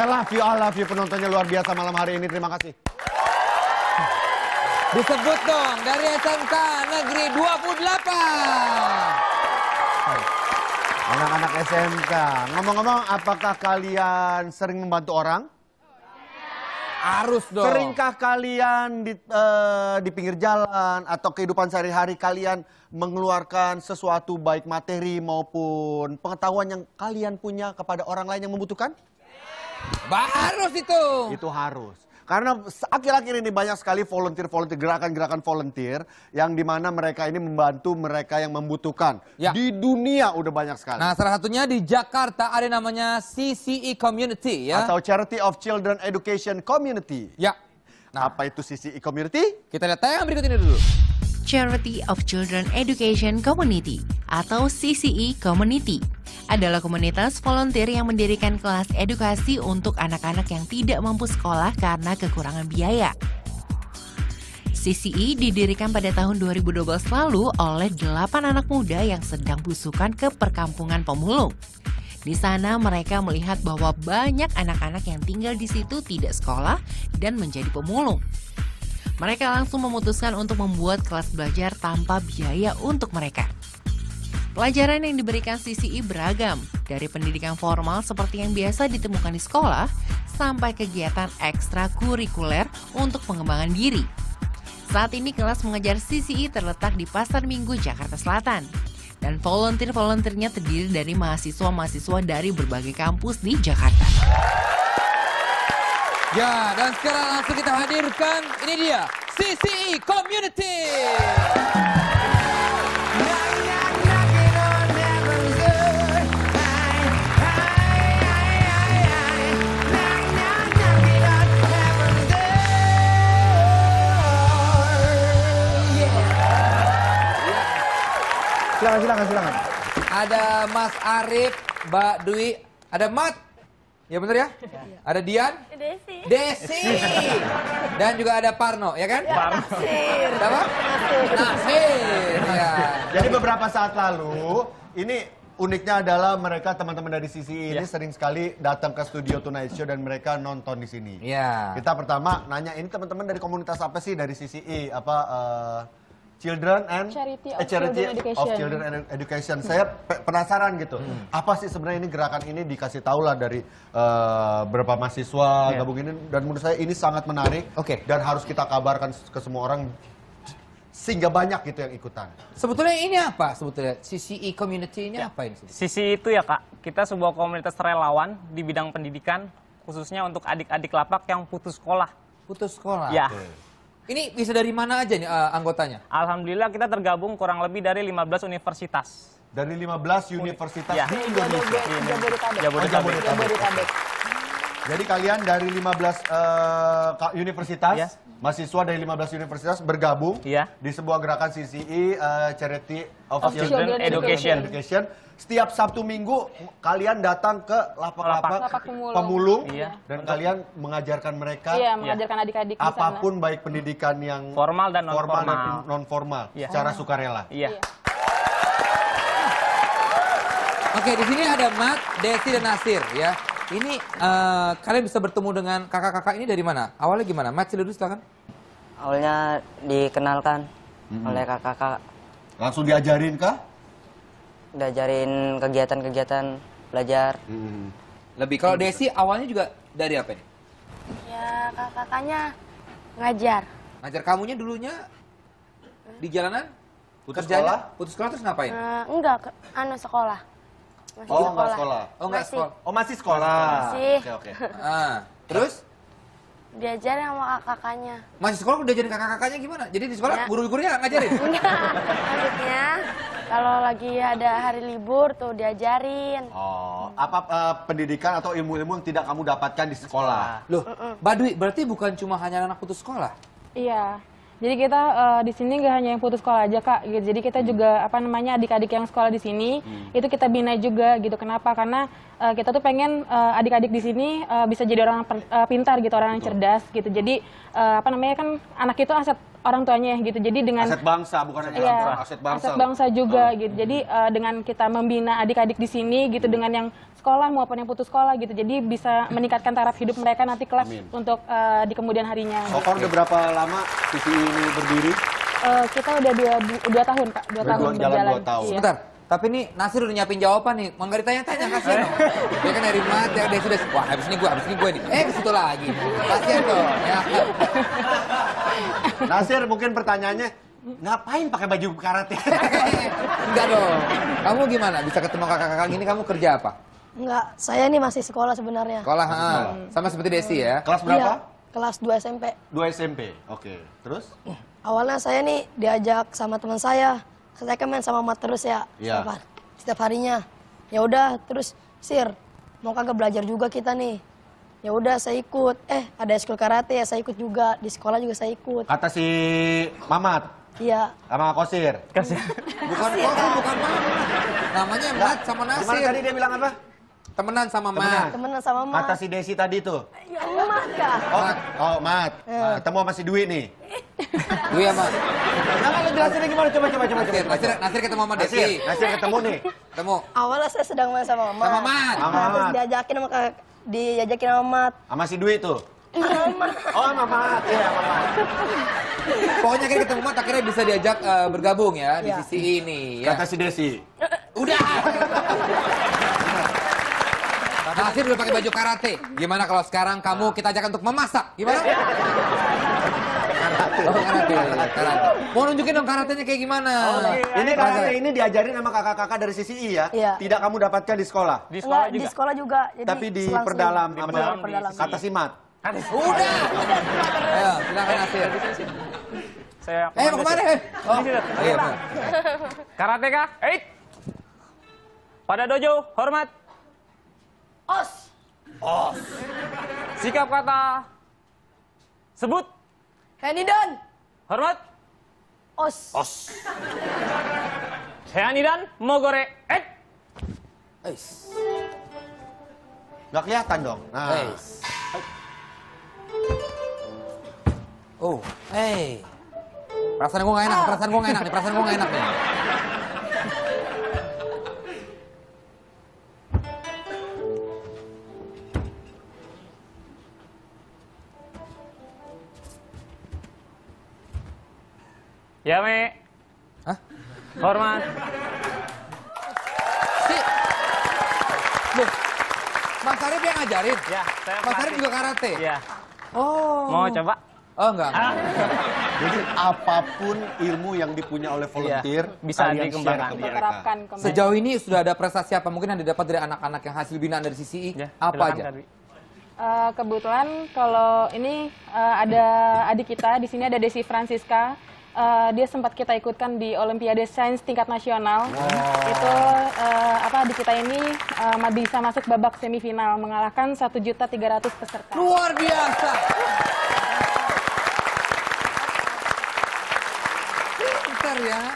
I love you penontonnya luar biasa malam hari ini. Terima kasih. Disebut dong dari SMK Negeri 28. Anak-anak SMK. Ngomong-ngomong, apakah kalian sering membantu orang? Harus dong. Seringkah kalian di pinggir jalan atau kehidupan sehari-hari kalian mengeluarkan sesuatu baik materi maupun pengetahuan yang kalian punya kepada orang lain yang membutuhkan? Harus itu. Itu harus. Karena akhir-akhir ini banyak sekali volunteer-volunteer, gerakan-gerakan volunteer yang dimana mereka ini membantu mereka yang membutuhkan. Ya. Di dunia udah banyak sekali. Nah, salah satunya di Jakarta ada namanya CCE Community ya. Atau Charity of Children Education Community. Ya. Nah, apa itu CCE Community? kita lihat tayangan berikut ini dulu. Charity of Children Education Community atau CCE Community adalah komunitas volunteer yang mendirikan kelas edukasi untuk anak-anak yang tidak mampu sekolah karena kekurangan biaya. CCE didirikan pada tahun 2012 lalu oleh 8 anak muda yang sedang belusukan ke perkampungan pemulung. Di sana mereka melihat bahwa banyak anak-anak yang tinggal di situ tidak sekolah dan menjadi pemulung. Mereka langsung memutuskan untuk membuat kelas belajar tanpa biaya untuk mereka. Pelajaran yang diberikan CCE beragam, dari pendidikan formal seperti yang biasa ditemukan di sekolah, sampai kegiatan ekstrakurikuler untuk pengembangan diri. Saat ini kelas mengajar CCE terletak di Pasar Minggu, Jakarta Selatan. Dan volunteer-volunteernya terdiri dari mahasiswa-mahasiswa dari berbagai kampus di Jakarta. Ya, dan sekarang langsung kita hadirkan, ini dia, CCE Community. Silakan. Ada Mas Arif, Mbak Dwi, ada Mat. Ya bener ya? Ada Dian? Desi. Dan juga ada Parno, ya kan? Nasir. Siapa? Nasir. Ya. Jadi beberapa saat lalu, ini uniknya adalah mereka teman-teman dari CCE ini sering sekali datang ke studio Tonight Show dan mereka nonton di sini. Iya. Kita pertama nanya, ini teman-teman dari komunitas apa sih dari CCE? Children and Charity of Children and Education. Saya penasaran gitu. Apa sih sebenarnya ini gerakan ini dikasih tahu lah dari beberapa mahasiswa gabung ini, dan menurut saya ini sangat menarik. Oke. Dan harus kita kabarkan ke semua orang sehingga banyak gitu yang ikutan. Sebetulnya ini apa? Sebetulnya CCE Community ini apa ini? Sisi itu ya Kak, kita sebuah komunitas relawan di bidang pendidikan, khususnya untuk adik-adik lapak yang putus sekolah. Putus sekolah. Ya. Ini bisa dari mana aja nih anggotanya? Alhamdulillah kita tergabung kurang lebih dari 15 universitas. Dari 15 universitas Ya. di Indonesia. Jabodetabek. Jadi kalian dari 15 universitas, mahasiswa dari 15 universitas bergabung di sebuah gerakan CCE, Charity of Children Education. Setiap Sabtu Minggu kalian datang ke lapak-lapak pemulung dan kalian mengajarkan mereka mengajarkan adik-adik di sana. apapun baik pendidikan yang Formal dan non-formal secara sukarela. Iya. Oke, di sini ada Mat, Desi, dan Nasir ya. Ini kalian bisa bertemu dengan kakak-kakak ini dari mana? Awalnya gimana? Mat, dulu silakan. Awalnya dikenalkan oleh kakak-kakak. Langsung diajarin kah? Diajarin kegiatan-kegiatan belajar. Lebih. Kalau Desi awalnya juga dari apa nih? Ya, kakak-kakaknya ngajar. Ngajar kamunya dulunya di jalanan? Putus Kerjanya? sekolah? Putus sekolah terus ngapain? Enggak, sekolah. Masih Oh, nggak sekolah. Oh, nggak sekolah. Oh, masih sekolah. Masih. Oke. Terus? Diajarin sama kakaknya. Masih sekolah udah jadi kakak-kakaknya gimana? Jadi di sekolah guru-gurunya nggak ngajarin? Enggak, maksudnya kalau lagi ada hari libur tuh diajarin. Oh, apa pendidikan atau ilmu-ilmu yang tidak kamu dapatkan di sekolah? Loh, Mbak Dwi, berarti bukan cuma hanya anak putus sekolah? Iya. Jadi kita di sini nggak hanya yang putus sekolah aja Kak, gitu. Jadi kita juga adik-adik yang sekolah di sini itu kita bina juga gitu. Kenapa? Karena kita tuh pengen adik-adik di sini bisa jadi orang pintar gitu, orang yang cerdas gitu. Jadi kan anak itu aset orang tuanya gitu. Jadi dengan aset bangsa, bukan hanya orang tua, aset bangsa. Aset bangsa juga gitu. Jadi dengan kita membina adik-adik di sini gitu, dengan yang sekolah maupun yang putus sekolah gitu. Jadi bisa meningkatkan taraf hidup mereka nanti kelak untuk di kemudian harinya. Kok udah berapa lama CCI ini berdiri? Kita udah 2 tahun, Kak. 2 tahun berjalan. 2 tahun. Sebentar, tapi nih Nasir udah nyiapin jawaban nih. Mau nggak ditanya-tanya, kasihan dong. Dia kan dari mat, dia sudah, wah habis ini gue nih. Ke situ lagi. Kasihan dong. Ya. Nasir, mungkin pertanyaannya, ngapain pakai baju karate? Enggak dong. Kamu gimana? Bisa ketemu kakak-kakak gini, kamu kerja apa? Enggak, saya nih masih sekolah sebenarnya. Sekolah, sama seperti Desi ya? Kelas berapa? Iya, kelas 2 SMP. 2 SMP, oke. Terus? Awalnya saya nih diajak sama teman saya. Saya kan main sama mat terus ya, setiap harinya. Ya udah, terus Sir, mau kagak belajar juga kita nih. Ya udah, saya ikut. Ada school karate ya, saya ikut juga. Di sekolah juga saya ikut. Kata si Mamat. Iya. Sama Kosir. Bukan Mamat. Namanya Mat sama Nasir. Gimana tadi dia bilang apa? Temenan sama Mat. Temenan sama Mat. Kata si Desi tadi tuh. Ya, Mat kah? Oh, Mat. Ketemu sama si Dwi nih. Dwi ya, Mat. Nah, lu jelasin gimana? Coba. Nasir ketemu sama Desi. Nasir ketemu nih. Ketemu. Awalnya saya sedang main sama Mat. Sama Mat. Terus diajakin sama Mat. Sama si Dwi tuh. Sama. Oh, sama Mat. Iya, sama Mat. Pokoknya akhirnya ketemu Mat, akhirnya bisa diajak bergabung ya di sisi ini. Ya. Kata si Desi. Udah. Nasir udah pakai baju karate. Gimana kalau sekarang kamu kita ajak untuk memasak? Gimana? Karate. Mau nunjukin dong karatenya kayak gimana? Ini karate ini diajarin sama kakak-kakak dari CCI ya? Iya. Tidak kamu dapatkan di sekolah? Di sekolah juga. Jadi Tapi diperdalam sama kata si Mat. Udah. Ayo, silakan Nasir. Saya Mau kemana? Oh, iya. Karateka, pada dojo, hormat. Os. Sikap kata. Sebut. Henidan. Hormat. Os. Henidan, mogore. Nggak kelihatan dong. Nah. Perasaan gue nggak enak nih. Ya, Me. Hah? Hormat. Loh, Mas Arif yang ngajarin? Ya, saya Mas Arif juga karate? Ya. Oh. Mau coba? Oh, enggak. Jadi apapun ilmu yang dipunya oleh volunteer bisa kalian dikembangkan. share ke mereka. Diterapkan kembali. Sejauh ini sudah ada prestasi apa mungkin yang didapat dari anak-anak yang hasil binaan dari CCI? Ya, Apa silakan, aja? Kak Dwi. Kebetulan kalau ini ada adik kita di sini, ada Desi Francisca. Dia sempat kita ikutkan di Olimpiade Sains tingkat nasional. Itu adik kita ini bisa masuk babak semifinal mengalahkan 1.300.000 peserta. Luar biasa. Pintar ya.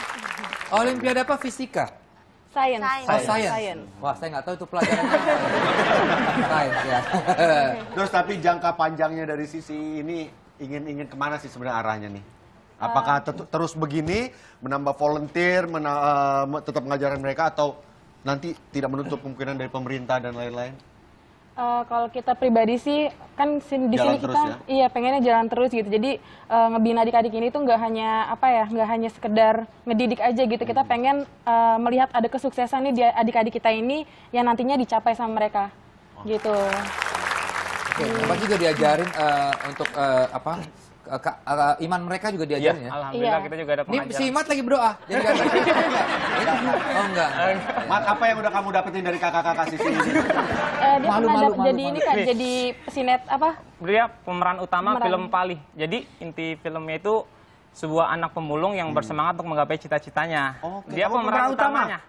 Olimpiade apa? Fisika? Science. Oh, science. Wah, saya nggak tahu itu pelajarannya. Science ya. Terus tapi jangka panjangnya dari sisi ini ingin kemana sih sebenarnya arahnya nih? Apakah terus begini menambah volunteer, tetap mengajarkan mereka atau nanti tidak menutup kemungkinan dari pemerintah dan lain-lain? Kalau kita pribadi sih kan di Jalan sini terus kita pengennya jalan terus gitu. Jadi ngebina adik-adik ini tuh nggak hanya sekedar ngedidik aja gitu. Kita pengen melihat ada kesuksesan nih di adik-adik kita ini yang nantinya dicapai sama mereka gitu. Oke, Bapak juga diajarin untuk iman mereka juga diajarin ya? Alhamdulillah kita juga ada Ini pengajaran. si Mat lagi berdoa. Jadi Oh enggak. Mat, apa yang udah kamu dapetin dari kakak-kakak sisi ini? Dia pernah jadi ini Kak, jadi pesinet apa? Dia pemeran utama Pemeran. film Pali. Jadi inti filmnya itu sebuah anak pemulung yang bersemangat untuk menggapai cita-citanya. Oke, Dia kamu pemeran pemeran utama? utamanya.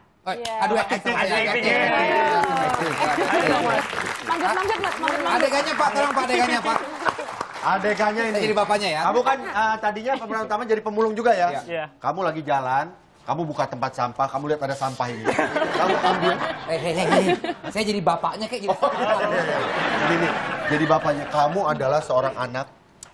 Aduh, acting. Manggut, Mat. Adegannya Pak, tolong Pak adegannya Pak. Adegannya ini. Jadi bapaknya ya. Kamu kan tadinya pemeran utama jadi pemulung juga ya? Iya. Kamu lagi jalan, kamu buka tempat sampah, kamu lihat ada sampah ini. Kamu ambil. Saya jadi bapaknya kayak gitu. Ini nih, jadi bapaknya. Kamu adalah seorang anak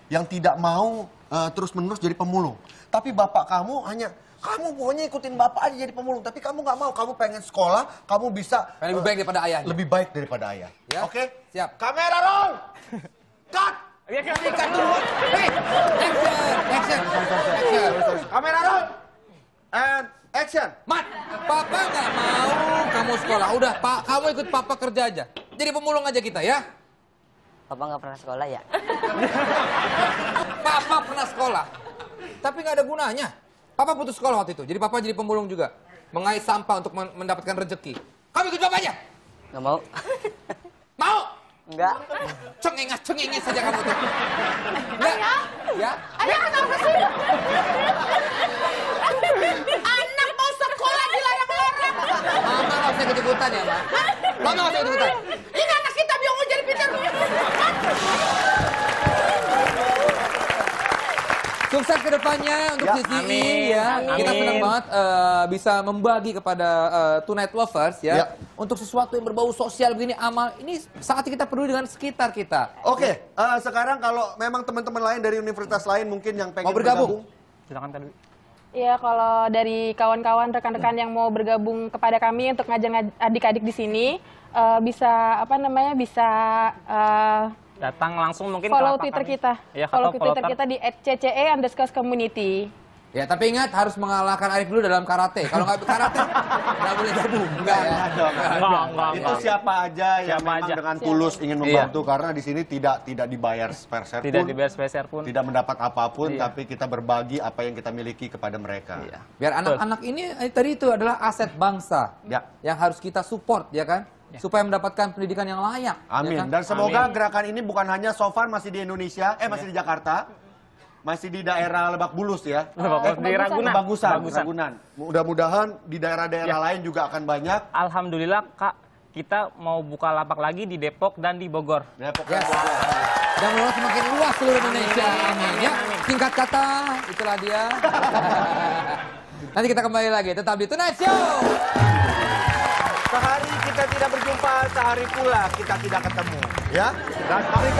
yang tidak mau terus-menerus jadi pemulung. Tapi bapak kamu hanya, kamu pokoknya ikutin bapak aja jadi pemulung. Tapi kamu nggak mau, kamu pengen sekolah, kamu bisa... lebih baik daripada ayah. Lebih baik daripada ayah. Ya? Oke? Siap. Kamera roll! Cut! Cut dulu. Hey, action. Kamera roll! And action! Mat, papa nggak mau kamu sekolah. Udah, Pak, kamu ikut papa kerja aja. Jadi pemulung aja kita ya. Papa nggak pernah sekolah ya? Papa pernah sekolah, tapi nggak ada gunanya. Papa putus sekolah waktu itu, jadi papa jadi pemulung juga. Mengais sampah untuk mendapatkan rezeki. Kamu ikut papa aja? Nggak mau. Mau? Enggak. Cengengis saja kamu tuh. Enggak? Ya? Ayah kenapa sih? Anak mau sekolah dilarang-larang. Mama nggak usah ikut-ikutan ya, Ma? Mama nggak usah ikut-ikutan. Ini anak kita biar mau jadi pintar. Sukses ke depannya untuk CCI ya. Amin. Kita senang banget bisa membagi kepada Tonight Lovers ya. Untuk sesuatu yang berbau sosial begini, amal. Ini saatnya kita peduli dengan sekitar kita. Oke, sekarang kalau memang teman-teman lain dari universitas lain mungkin yang pengen mau bergabung. Silakan tadi. Iya, kalau dari kawan-kawan, rekan-rekan yang mau bergabung kepada kami untuk ngajar adik-adik di sini, bisa Datang langsung mungkin follow ke lapak Twitter kami. kita. Ya, Follow atau Twitter kita di @cce_community. Ya, tapi ingat harus mengalahkan Arif dulu dalam karate. Kalau nggak karate, nggak boleh gabung. Enggak ya? Enggak. Itu siapa aja yang memang dengan tulus ingin membantu, karena di sini tidak dibayar sepeser pun. Tidak dibayar sepeser pun. Tidak mendapat apapun, tapi kita berbagi apa yang kita miliki kepada mereka. Iya. Biar anak-anak ini tadi itu adalah aset bangsa. Ya. Yang harus kita support, ya kan? Supaya mendapatkan pendidikan yang layak. Amin. Ya kan? Dan semoga gerakan ini bukan hanya so far masih di Indonesia, masih di Jakarta, masih di daerah Lebak Bulus ya. Di Ragunan. Ragunan. Mudah-mudahan di daerah-daerah lain juga akan banyak. Alhamdulillah Kak, kita mau buka lapak lagi di Depok dan di Bogor. Depok Yes. Dan mulai semakin luas seluruh Indonesia. Amin. Ya, singkat kata, itulah dia. Nanti kita kembali lagi, tetap di Tonight Show. Sehari kita tidak berjumpa, sehari pula kita tidak ketemu. Ya? Dan mari